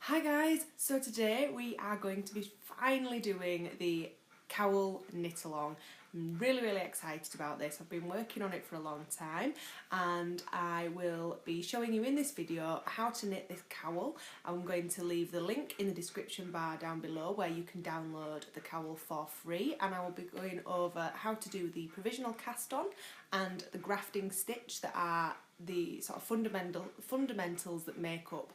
Hi guys, so today we are going to be finally doing the Cowl knit along. I'm really excited about this. I've been working on it for a long time and I will be showing you in this video how to knit this cowl. I'm going to leave the link in the description bar down below where you can download the cowl for free, and I will be going over how to do the provisional cast on and the grafting stitch that are the sort of fundamentals that make up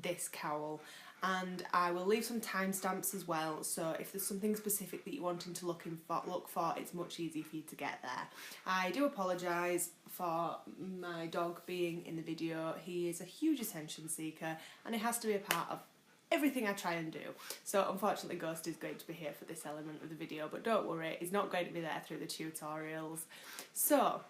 this cowl. And I will leave some timestamps as well, so if there's something specific that you're wanting to look for, it's much easier for you to get there. I do apologise for my dog being in the video. He is a huge attention seeker and he has to be a part of everything I try and do. So unfortunately Ghost is going to be here for this element of the video, but don't worry, he's not going to be there through the tutorials. So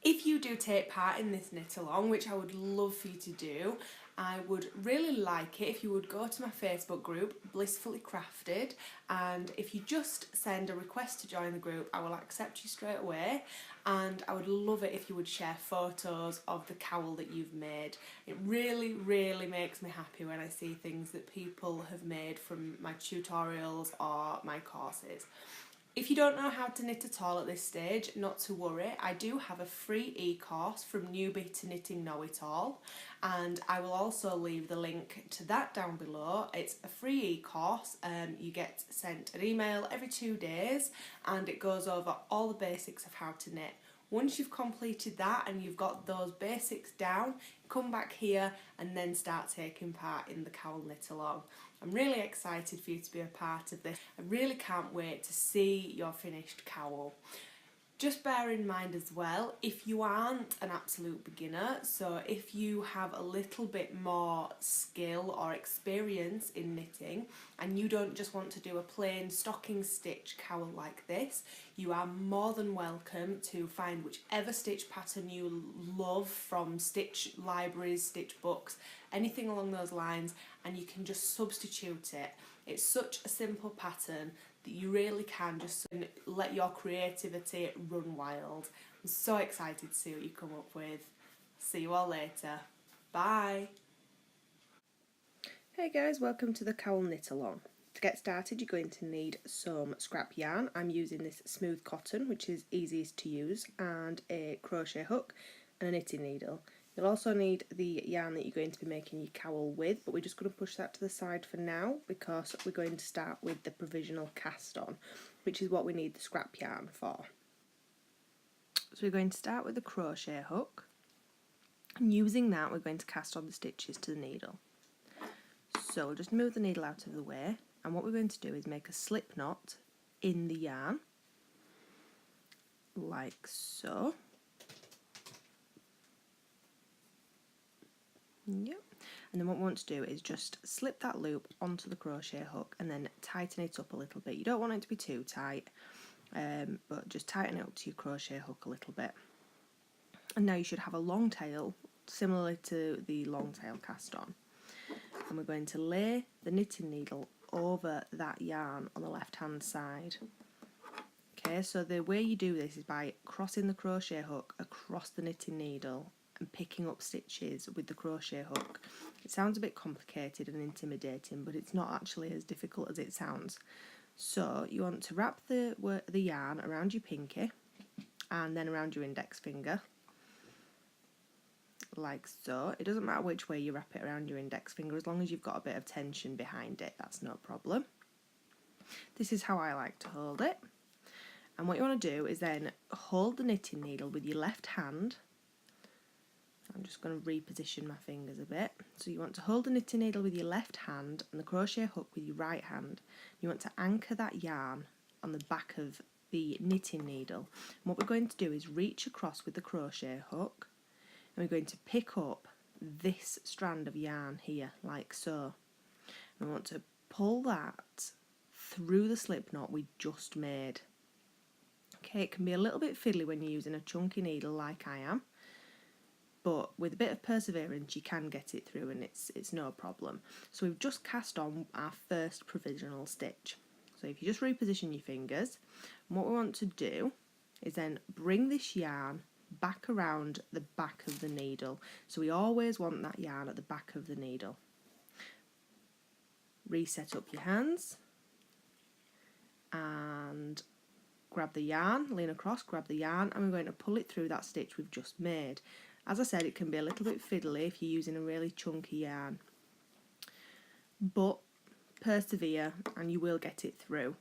if you do take part in this knit along, which I would love for you to do, I would really like it if you would go to my Facebook group, Blissfully Crafted, and if you just send a request to join the group, I will accept you straight away, and I would love it if you would share photos of the cowl that you've made. It really makes me happy when I see things that people have made from my tutorials or my courses. If you don't know how to knit at all at this stage, not to worry, I do have a free e-course from newbie to knitting know-it-all, and I will also leave the link to that down below. It's a free e-course, you get sent an email every 2 days and it goes over all the basics of how to knit. Once you've completed that and you've got those basics down, come back here and then start taking part in the cowl knit along. I'm really excited for you to be a part of this. I really can't wait to see your finished cowl. Just bear in mind as well, if you aren't an absolute beginner, so if you have a little bit more skill or experience in knitting and you don't just want to do a plain stocking stitch cowl like this, you are more than welcome to find whichever stitch pattern you love from stitch libraries, stitch books, anything along those lines, and you can just substitute it. It's such a simple pattern that you really can just let your creativity run wild. I'm so excited to see what you come up with. See you all later. Bye! Hey guys, welcome to the cowl knit along. To get started, you're going to need some scrap yarn. I'm using this smooth cotton, which is easiest to use, and a crochet hook and a knitting needle. You'll also need the yarn that you're going to be making your cowl with, but we're just going to push that to the side for now because we're going to start with the provisional cast on, which is what we need the scrap yarn for. So we're going to start with the crochet hook, and using that we're going to cast on the stitches to the needle. So we'll just move the needle out of the way, and what we're going to do is make a slip knot in the yarn, like so. Yep. And then what we want to do is just slip that loop onto the crochet hook and then tighten it up a little bit. You don't want it to be too tight, but just tighten it up to your crochet hook a little bit. And now you should have a long tail, similar to the long tail cast on. And we're going to lay the knitting needle over that yarn on the left hand side. Okay, so the way you do this is by crossing the crochet hook across the knitting needle and picking up stitches with the crochet hook. It sounds a bit complicated and intimidating, but it's not actually as difficult as it sounds. So you want to wrap the yarn around your pinky and then around your index finger, like so. It doesn't matter which way you wrap it around your index finger, as long as you've got a bit of tension behind it, that's no problem. This is how I like to hold it. And what you want to do is then hold the knitting needle with your left hand. I'm just going to reposition my fingers a bit. So you want to hold the knitting needle with your left hand and the crochet hook with your right hand. You want to anchor that yarn on the back of the knitting needle. And what we're going to do is reach across with the crochet hook, and we're going to pick up this strand of yarn here, like so. And we want to pull that through the slip knot we just made. Okay, it can be a little bit fiddly when you're using a chunky needle like I am, but with a bit of perseverance you can get it through and it's no problem. So we've just cast on our first provisional stitch. So if you just reposition your fingers, and what we want to do is then bring this yarn back around the back of the needle. So we always want that yarn at the back of the needle. reset up your hands and grab the yarn, lean across, grab the yarn, and we're going to pull it through that stitch we've just made. As I said, it can be a little bit fiddly if you're using a really chunky yarn, but persevere and you will get it through.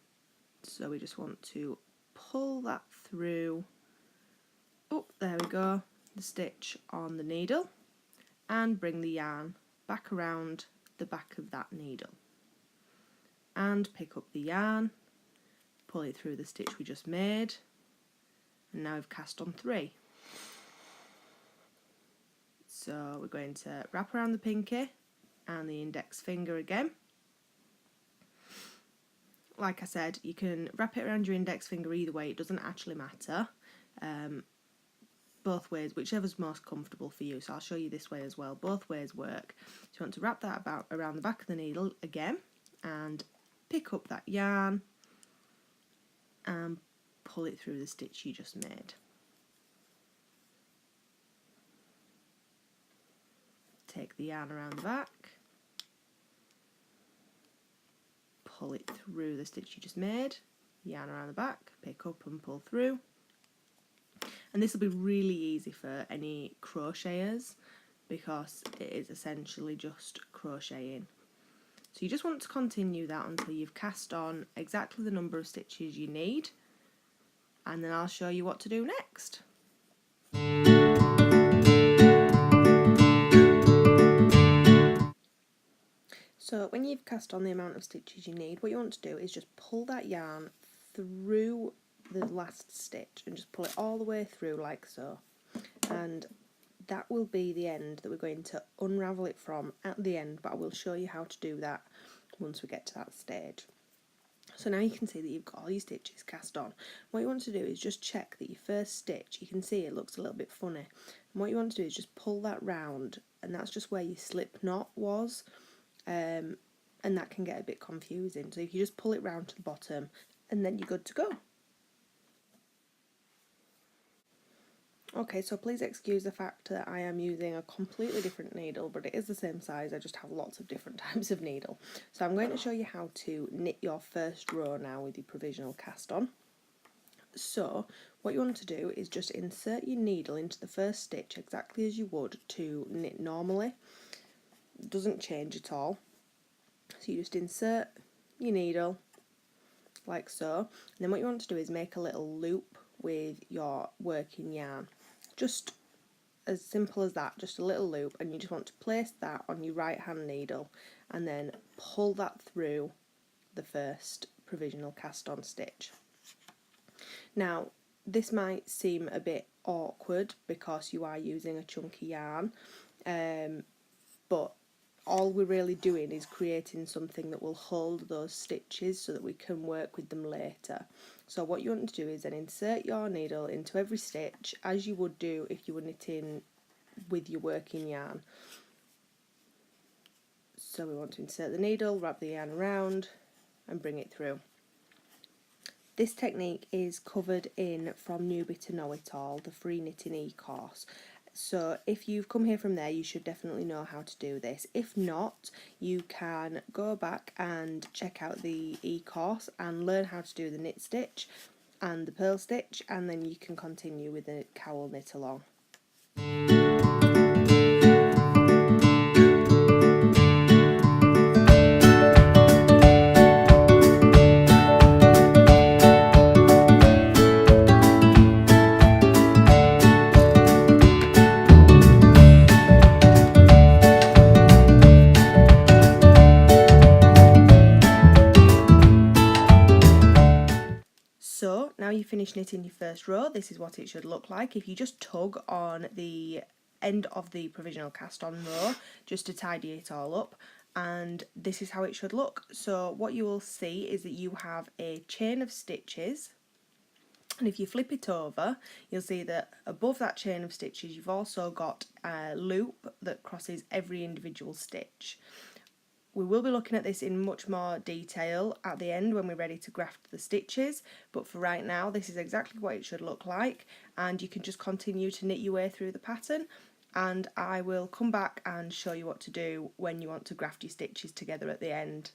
So we just want to pull that through. Oh, there we go, the stitch on the needle, and bring the yarn back around the back of that needle and pick up the yarn, pull it through the stitch we just made, and now we've cast on 3. So we're going to wrap around the pinky and the index finger again. Like I said, you can wrap it around your index finger either way, it doesn't actually matter. Both ways, whichever's most comfortable for you. So I'll show you this way as well. Both ways work. So you want to wrap that about around the back of the needle again and pick up that yarn and pull it through the stitch you just made. Take the yarn around the back, pull it through the stitch you just made, yarn around the back, pick up and pull through. And this will be really easy for any crocheters because it is essentially just crocheting. So you just want to continue that until you've cast on exactly the number of stitches you need, and then I'll show you what to do next. So when you've cast on the amount of stitches you need, what you want to do is just pull that yarn through the last stitch and just pull it all the way through like so, and that will be the end that we're going to unravel it from at the end, but I will show you how to do that once we get to that stage. So now you can see that you've got all your stitches cast on. What you want to do is just check that your first stitch, you can see it looks a little bit funny, and what you want to do is just pull that round, and that's just where your slip knot was, and that can get a bit confusing. So if you just pull it round to the bottom and then you're good to go. Okay, so please excuse the fact that I am using a completely different needle, but it is the same size, I just have lots of different types of needle. So I'm going to show you how to knit your first row now with your provisional cast on. So what you want to do is just insert your needle into the first stitch exactly as you would to knit normally. It doesn't change at all. So you just insert your needle like so, and then what you want to do is make a little loop with your working yarn. Just as simple as that, just a little loop, and you just want to place that on your right hand needle and then pull that through the first provisional cast on stitch. Now this might seem a bit awkward because you are using a chunky yarn, but all we're really doing is creating something that will hold those stitches so that we can work with them later. So what you want to do is then insert your needle into every stitch as you would do if you were knitting with your working yarn. So we want to insert the needle, wrap the yarn around and bring it through. This technique is covered in From Newbie to Know It All, the free knitting e-course. So if you've come here from there, you should definitely know how to do this. If not, you can go back and check out the e-course and learn how to do the knit stitch and the purl stitch, and then you can continue with the cowl knit along. So now you've finished knitting your first row, this is what it should look like. If you just tug on the end of the provisional cast on row just to tidy it all up, and this is how it should look. So what you will see is that you have a chain of stitches, and if you flip it over you'll see that above that chain of stitches you've also got a loop that crosses every individual stitch. We will be looking at this in much more detail at the end when we're ready to graft the stitches, but for right now this is exactly what it should look like, and you can just continue to knit your way through the pattern, and I will come back and show you what to do when you want to graft your stitches together at the end.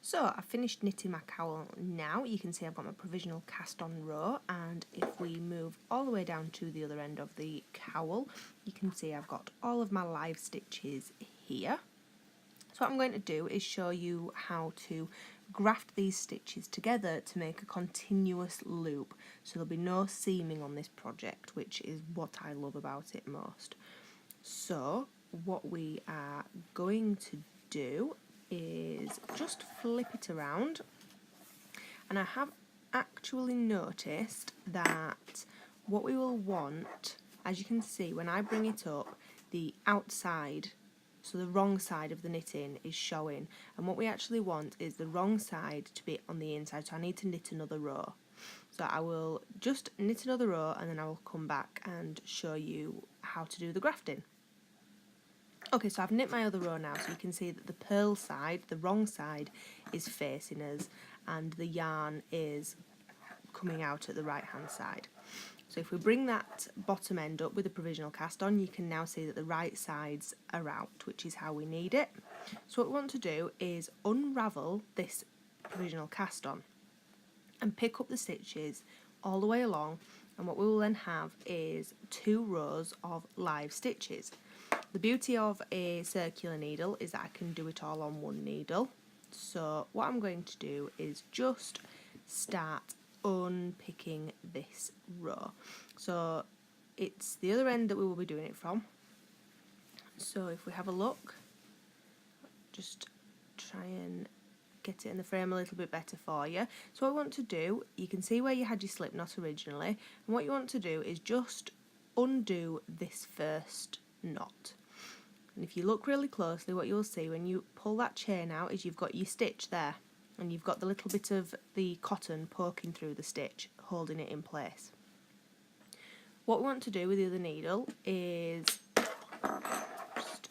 So I've finished knitting my cowl now. You can see I've got my provisional cast on row, and if we move all the way down to the other end of the cowl, you can see I've got all of my live stitches here. So what I'm going to do is show you how to graft these stitches together to make a continuous loop, so there'll be no seaming on this project, which is what I love about it most. So what we are going to do is just flip it around, and I have actually noticed that what we will want, as you can see when I bring it up, the outside, so the wrong side of the knitting is showing, and what we actually want is the wrong side to be on the inside, so I need to knit another row. So I will just knit another row and then I will come back and show you how to do the grafting. Okay, so I've knit my other row now, so you can see that the purl side, the wrong side, is facing us and the yarn is coming out at the right hand side. So if we bring that bottom end up with the provisional cast on, you can now see that the right sides are out, which is how we need it. So what we want to do is unravel this provisional cast on and pick up the stitches all the way along, and what we will then have is 2 rows of live stitches. The beauty of a circular needle is that I can do it all on one needle. So what I'm going to do is just start unpicking this row. So it's the other end that we will be doing it from. So if we have a look, just try and get it in the frame a little bit better for you. So what I want to do, you can see where you had your slip knot originally, and what you want to do is just undo this first knot. And if you look really closely, what you'll see when you pull that chain out is you've got your stitch there, and you've got the little bit of the cotton poking through the stitch, holding it in place. What we want to do with the other needle is just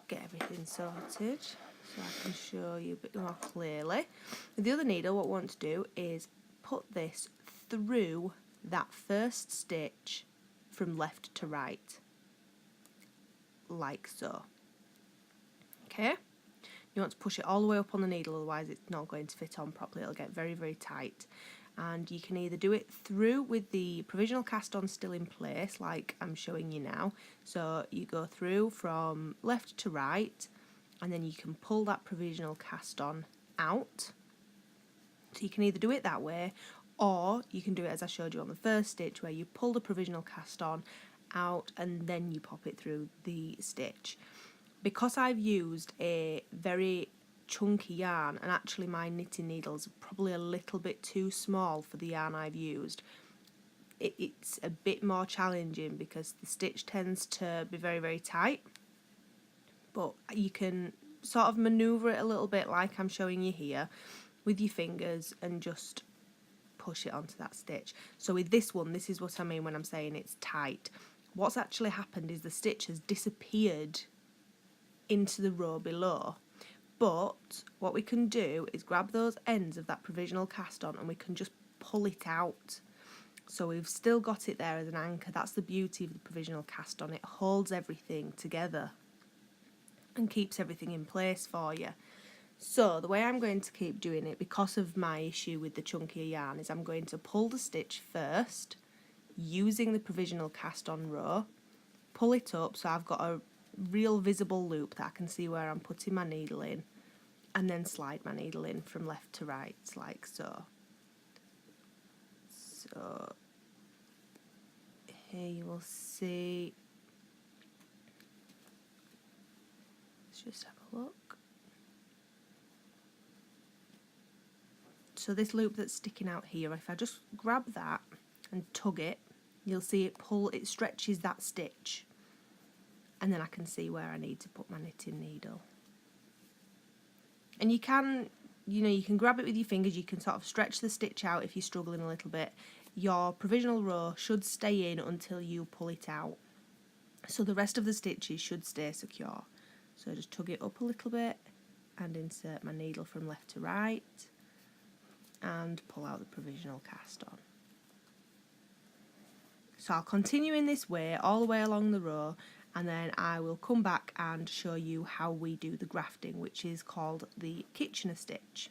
get everything sorted so I can show you a bit more clearly. With the other needle, what we want to do is put this through that first stitch from left to right, like so. Okay, you want to push it all the way up on the needle, otherwise it's not going to fit on properly, it'll get very, very tight. And you can either do it through with the provisional cast on still in place, like I'm showing you now. So you go through from left to right, and then you can pull that provisional cast on out. So you can either do it that way, or you can do it as I showed you on the first stitch, where you pull the provisional cast on out and then you pop it through the stitch. Because I've used a very chunky yarn, and actually my knitting needles are probably a little bit too small for the yarn I've used, it's a bit more challenging because the stitch tends to be very, very tight, but you can sort of manoeuvre it a little bit like I'm showing you here with your fingers and just push it onto that stitch. So with this one, this is what I mean when I'm saying it's tight. What's actually happened is the stitch has disappeared into the row below, but what we can do is grab those ends of that provisional cast on and we can just pull it out. So we've still got it there as an anchor. That's the beauty of the provisional cast on. It holds everything together and keeps everything in place for you. So the way I'm going to keep doing it, because of my issue with the chunkier yarn, is I'm going to pull the stitch first using the provisional cast on row, pull it up so I've got a real visible loop that I can see where I'm putting my needle in, and then slide my needle in from left to right, like so. So here you will see, let's just have a look. So this loop that's sticking out here, if I just grab that and tug it, you'll see it stretches that stitch, and then I can see where I need to put my knitting needle. And you can grab it with your fingers, you can sort of stretch the stitch out if you're struggling a little bit. Your provisional row should stay in until you pull it out, so the rest of the stitches should stay secure. So just tug it up a little bit and insert my needle from left to right and pull out the provisional cast on. So I'll continue in this way all the way along the row, and then I will come back and show you how we do the grafting, which is called the Kitchener stitch.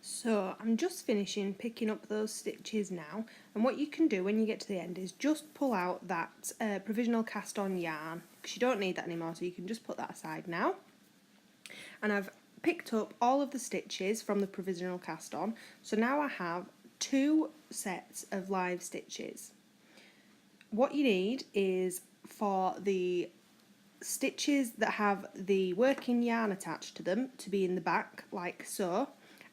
So I'm just finishing picking up those stitches now, and what you can do when you get to the end is just pull out that provisional cast on yarn, because you don't need that anymore, so you can just put that aside now. And I've picked up all of the stitches from the provisional cast on, so now I have 2 sets of live stitches. What you need is for the stitches that have the working yarn attached to them to be in the back, like so,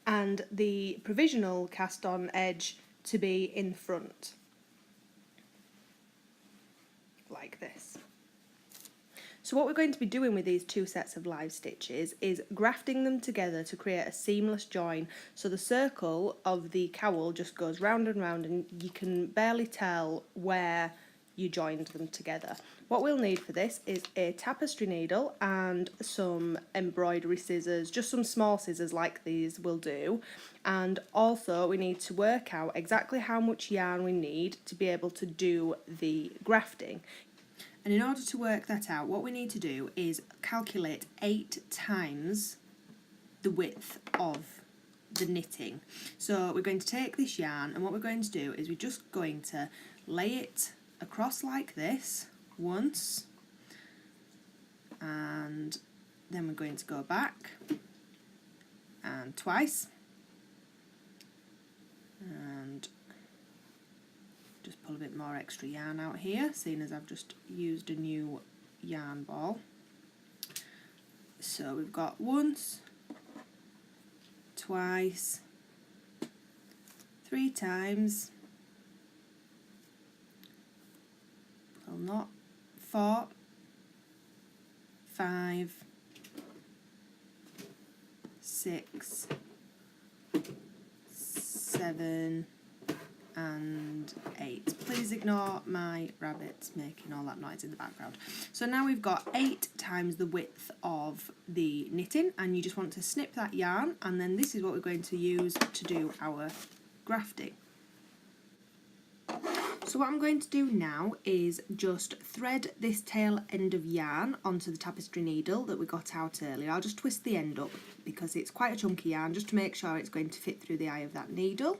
and the provisional cast on edge to be in front, like this. So what we're going to be doing with these 2 sets of live stitches is grafting them together to create a seamless join, so the circle of the cowl just goes round and round and you can barely tell where you joined them together. What we'll need for this is a tapestry needle and some embroidery scissors, just some small scissors like these will do, and also we need to work out exactly how much yarn we need to be able to do the grafting. And in order to work that out, what we need to do is calculate 8 times the width of the knitting. So we're going to take this yarn, and what we're going to do is we're just going to lay it across like this once, and then we're going to go back and twice, and just pull a bit more extra yarn out here, seeing as I've just used a new yarn ball. So we've got once, twice, 3 times, pull knot, 4, 5, 6, 7 and 8. Please ignore my rabbits making all that noise in the background. So now we've got 8 times the width of the knitting, and you just want to snip that yarn, and then this is what we're going to use to do our grafting. So what I'm going to do now is just thread this tail end of yarn onto the tapestry needle that we got out earlier. I'll just twist the end up because it's quite a chunky yarn, just to make sure it's going to fit through the eye of that needle.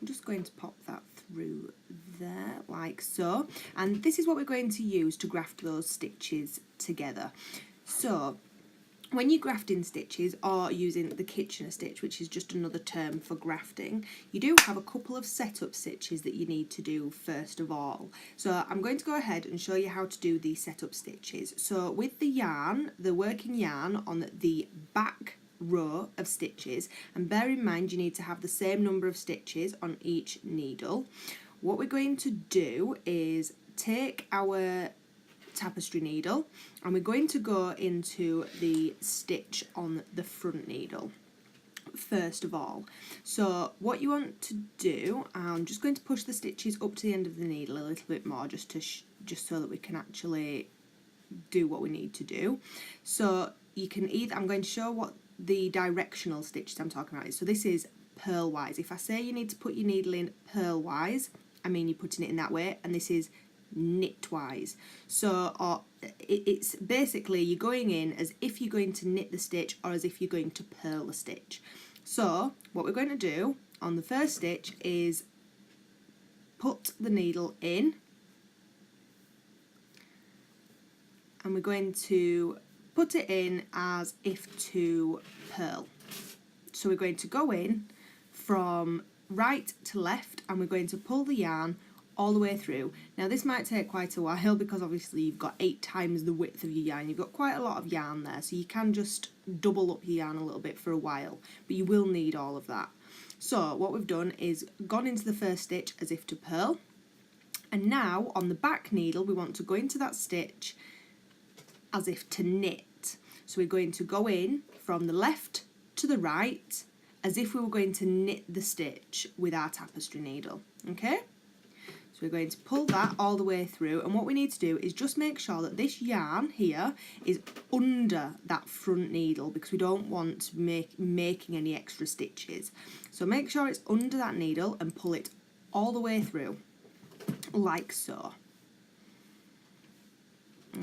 I'm just going to pop that through there like so, and this is what we're going to use to graft those stitches together. So when you're grafting stitches or using the Kitchener stitch, which is just another term for grafting, you do have a couple of setup stitches that you need to do first of all. So I'm going to go ahead and show you how to do these setup stitches. So with the yarn, the working yarn on the back row of stitches, and bear in mind you need to have the same number of stitches on each needle, what we're going to do is take our tapestry needle and we're going to go into the stitch on the front needle first of all. So what you want to do, I'm just going to push the stitches up to the end of the needle a little bit more just so that we can actually do what we need to do. So you can either, I'm going to show what the directional stitches I'm talking about is. So this is purlwise. If I say you need to put your needle in purlwise, I mean you're putting it in that way, and this is knitwise. So it's basically you're going in as if you're going to knit the stitch or as if you're going to purl the stitch. So what we're going to do on the first stitch is put the needle in, and we're going to put it in as if to purl. So we're going to go in from right to left, and we're going to pull the yarn all the way through. Now this might take quite a while because obviously you've got 8 times the width of your yarn. You've got quite a lot of yarn there, so you can just double up your yarn a little bit for a while, but you will need all of that. So what we've done is gone into the first stitch as if to purl, and now on the back needle we want to go into that stitch as if to knit. So we're going to go in from the left to the right as if we were going to knit the stitch with our tapestry needle, okay? So we're going to pull that all the way through, and what we need to do is just make sure that this yarn here is under that front needle, because we don't want to making any extra stitches. So make sure it's under that needle and pull it all the way through, like so.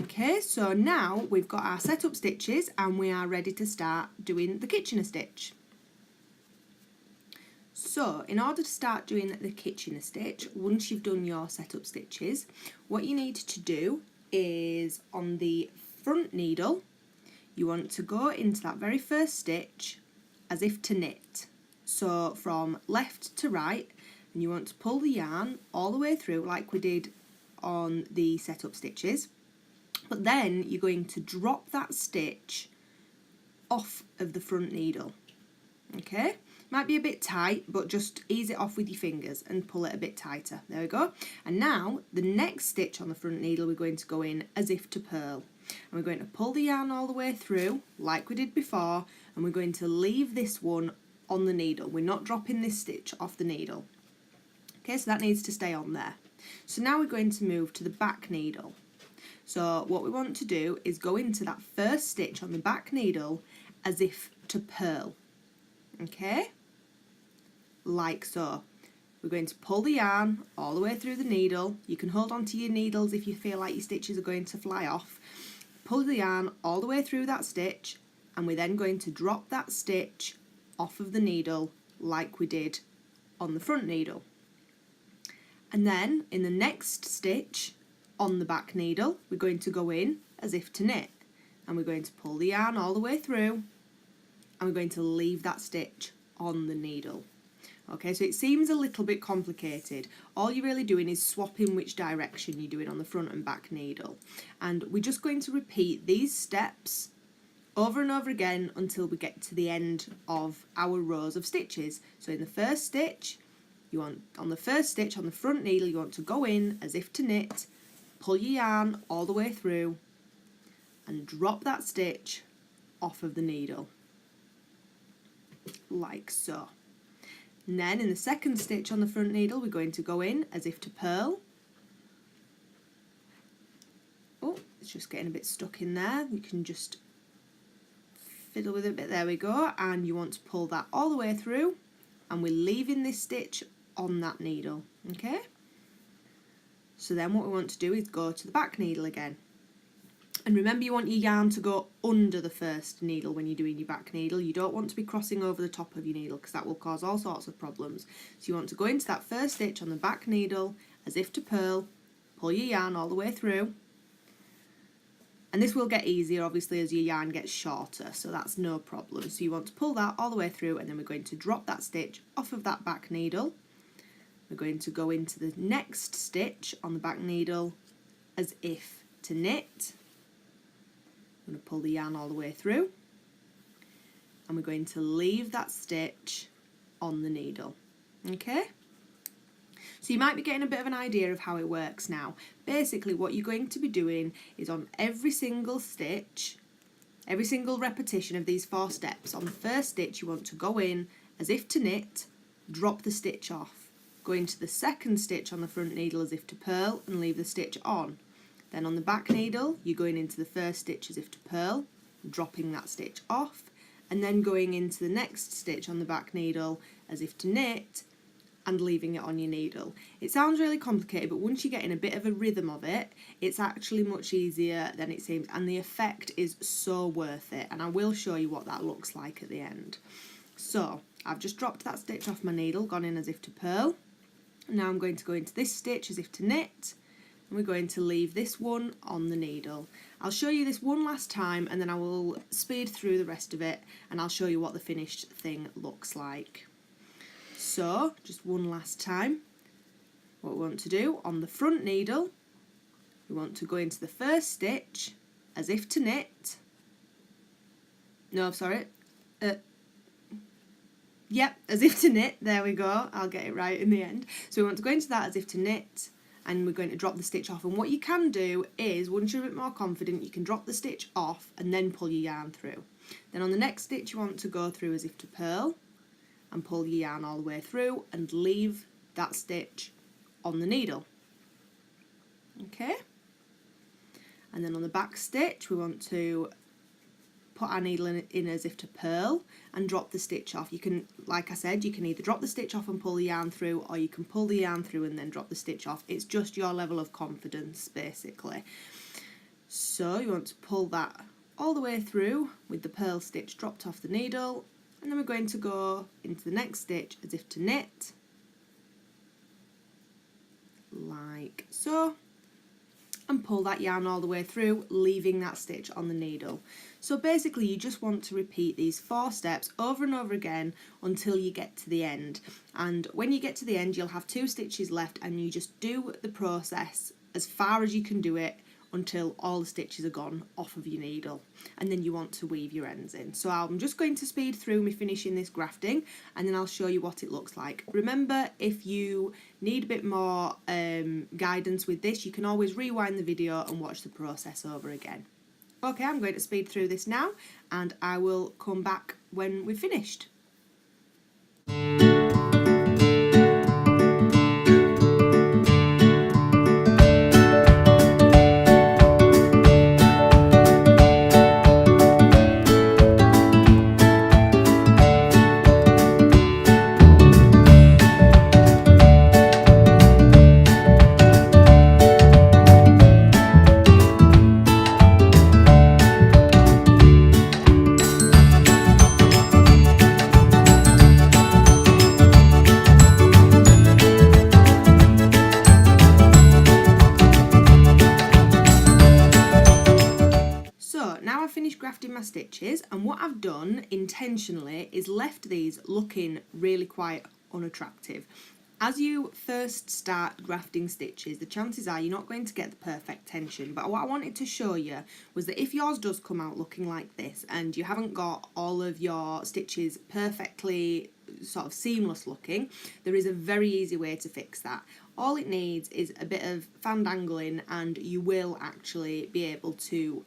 Okay, so now we've got our setup stitches and we are ready to start doing the Kitchener stitch. So in order to start doing the Kitchener stitch, once you've done your setup stitches, what you need to do is on the front needle, you want to go into that very first stitch as if to knit. So from left to right, and you want to pull the yarn all the way through like we did on the setup stitches, but then you're going to drop that stitch off of the front needle, okay? Might be a bit tight, but just ease it off with your fingers and pull it a bit tighter. There we go. And now the next stitch on the front needle we're going to go in as if to purl, and we're going to pull the yarn all the way through like we did before, and we're going to leave this one on the needle. We're not dropping this stitch off the needle, okay? So that needs to stay on there. So now we're going to move to the back needle. So what we want to do is go into that first stitch on the back needle as if to purl, okay? Like so. We're going to pull the yarn all the way through the needle. You can hold on to your needles if you feel like your stitches are going to fly off. Pull the yarn all the way through that stitch, and we're then going to drop that stitch off of the needle like we did on the front needle. And then in the next stitch on the back needle, we're going to go in as if to knit, and we're going to pull the yarn all the way through, and we're going to leave that stitch on the needle. Okay, so it seems a little bit complicated. All you're really doing is swapping which direction you're doing on the front and back needle, and we're just going to repeat these steps over and over again until we get to the end of our rows of stitches. So in the first stitch, on the first stitch on the front needle, you want to go in as if to knit, pull your yarn all the way through, and drop that stitch off of the needle, like so. And then in the second stitch on the front needle, we're going to go in as if to purl. Oh, it's just getting a bit stuck in there. You can just fiddle with it a bit, there we go, and you want to pull that all the way through, and we're leaving this stitch on that needle, okay? So then what we want to do is go to the back needle again. And remember, you want your yarn to go under the first needle when you're doing your back needle. You don't want to be crossing over the top of your needle, because that will cause all sorts of problems. So you want to go into that first stitch on the back needle as if to purl, pull your yarn all the way through. And this will get easier obviously as your yarn gets shorter, so that's no problem. So you want to pull that all the way through, and then we're going to drop that stitch off of that back needle. We're going to go into the next stitch on the back needle as if to knit. I'm going to pull the yarn all the way through, and we're going to leave that stitch on the needle, okay? So you might be getting a bit of an idea of how it works now. Basically what you're going to be doing is on every single stitch, every single repetition of these 4 steps, on the first stitch you want to go in as if to knit, drop the stitch off, go into the second stitch on the front needle as if to purl and leave the stitch on. Then on the back needle, you're going into the first stitch as if to purl, dropping that stitch off, and then going into the next stitch on the back needle as if to knit, and leaving it on your needle. It sounds really complicated, but once you get in a bit of a rhythm of it, it's actually much easier than it seems, and the effect is so worth it, and I will show you what that looks like at the end. So I've just dropped that stitch off my needle, gone in as if to purl, and now I'm going to go into this stitch as if to knit, and we're going to leave this one on the needle. I'll show you this one last time, and then I will speed through the rest of it, and I'll show you what the finished thing looks like. So, just one last time, what we want to do, on the front needle, we want to go into the first stitch as if to knit. No, sorry. Yep, as if to knit, there we go, I'll get it right in the end. So we want to go into that as if to knit, and we're going to drop the stitch off. And what you can do is, once you're a bit more confident, you can drop the stitch off and then pull your yarn through. Then on the next stitch you want to go through as if to purl and pull your yarn all the way through and leave that stitch on the needle. Okay, and then on the back stitch we want to put our needle in as if to purl and drop the stitch off. You can, like I said, you can either drop the stitch off and pull the yarn through, or you can pull the yarn through and then drop the stitch off. It's just your level of confidence basically. So you want to pull that all the way through with the purl stitch dropped off the needle, and then we're going to go into the next stitch as if to knit, like so, and pull that yarn all the way through, leaving that stitch on the needle. So basically you just want to repeat these 4 steps over and over again until you get to the end. And when you get to the end you'll have 2 stitches left, and you just do the process as far as you can do it until all the stitches are gone off of your needle, and then you want to weave your ends in. So I'm just going to speed through me finishing this grafting, and then I'll show you what it looks like. Remember, if you need a bit more guidance with this, you can always rewind the video and watch the process over again. Okay, I'm going to speed through this now, and I will come back when we've finished. Grafting my stitches, and what I've done intentionally is left these looking really quite unattractive. As you first start grafting stitches, the chances are you're not going to get the perfect tension, but what I wanted to show you was that if yours does come out looking like this and you haven't got all of your stitches perfectly sort of seamless looking, there is a very easy way to fix that. All it needs is a bit of fandangling, and you will actually be able to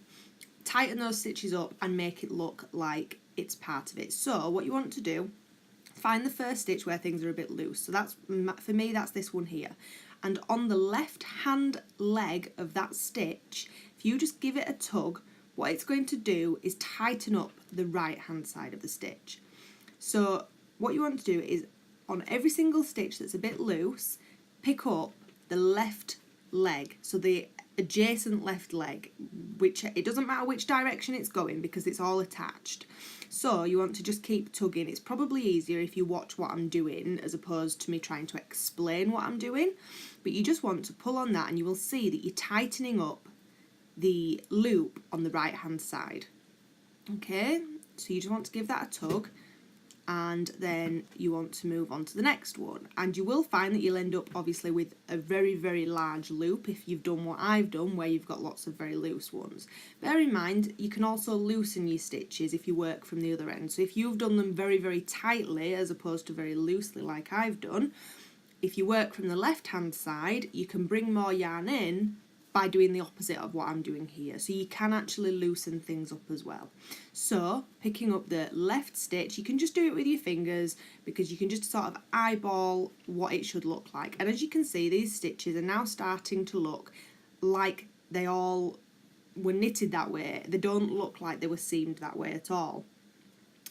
tighten those stitches up and make it look like it's part of it. So what you want to do, find the first stitch where things are a bit loose. So that's, for me, that's this one here. And on the left hand leg of that stitch, if you just give it a tug, what it's going to do is tighten up the right hand side of the stitch. So what you want to do is, on every single stitch that's a bit loose, pick up the left leg, so the adjacent left leg, which it doesn't matter which direction it's going because it's all attached. So you want to just keep tugging. It's probably easier if you watch what I'm doing as opposed to me trying to explain what I'm doing, but you just want to pull on that and you will see that you're tightening up the loop on the right hand side. Okay, so you just want to give that a tug, and then you want to move on to the next one, and you will find that you'll end up obviously with a very, very large loop if you've done what I've done, where you've got lots of very loose ones. Bear in mind, you can also loosen your stitches if you work from the other end. So if you've done them very, very tightly as opposed to very loosely like I've done, if you work from the left hand side, you can bring more yarn in by doing the opposite of what I'm doing here. So you can actually loosen things up as well. So picking up the left stitch, you can just do it with your fingers because you can just sort of eyeball what it should look like. And as you can see, these stitches are now starting to look like they all were knitted that way. They don't look like they were seamed that way at all.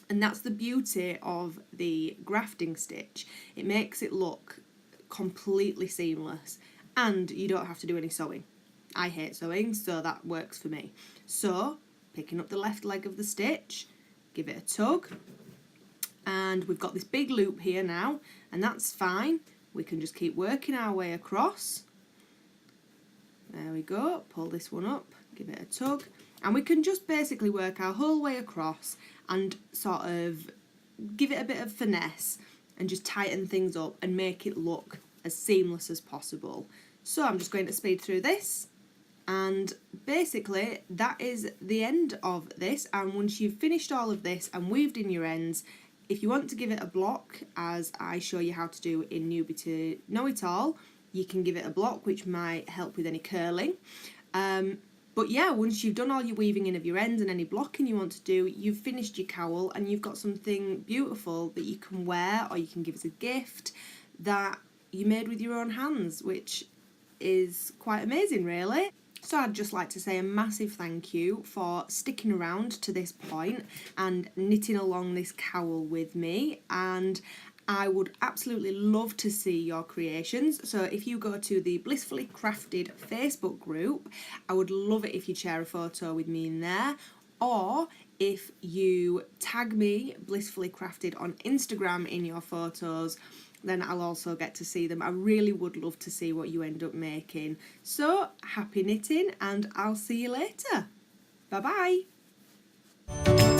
And that's the beauty of the grafting stitch. It makes it look completely seamless, and you don't have to do any sewing. I hate sewing, so that works for me. So, picking up the left leg of the stitch, give it a tug, and we've got this big loop here now, and that's fine. We can just keep working our way across. There we go, pull this one up, give it a tug, and we can just basically work our whole way across and sort of give it a bit of finesse and just tighten things up and make it look as seamless as possible. So I'm just going to speed through this. And basically that is the end of this, and once you've finished all of this and weaved in your ends, if you want to give it a block, as I show you how to do in Newbie to Know It All, you can give it a block, which might help with any curling. But yeah, once you've done all your weaving in of your ends and any blocking you want to do, you've finished your cowl and you've got something beautiful that you can wear or you can give as a gift that you made with your own hands, which is quite amazing, really. So I'd just like to say a massive thank you for sticking around to this point and knitting along this cowl with me, and I would absolutely love to see your creations. So if you go to the Blissfully Crafted Facebook group, I would love it if you'd share a photo with me in there, or if you tag me Blissfully Crafted on Instagram in your photos, then I'll also get to see them. I really would love to see what you end up making. So happy knitting, and I'll see you later. Bye bye.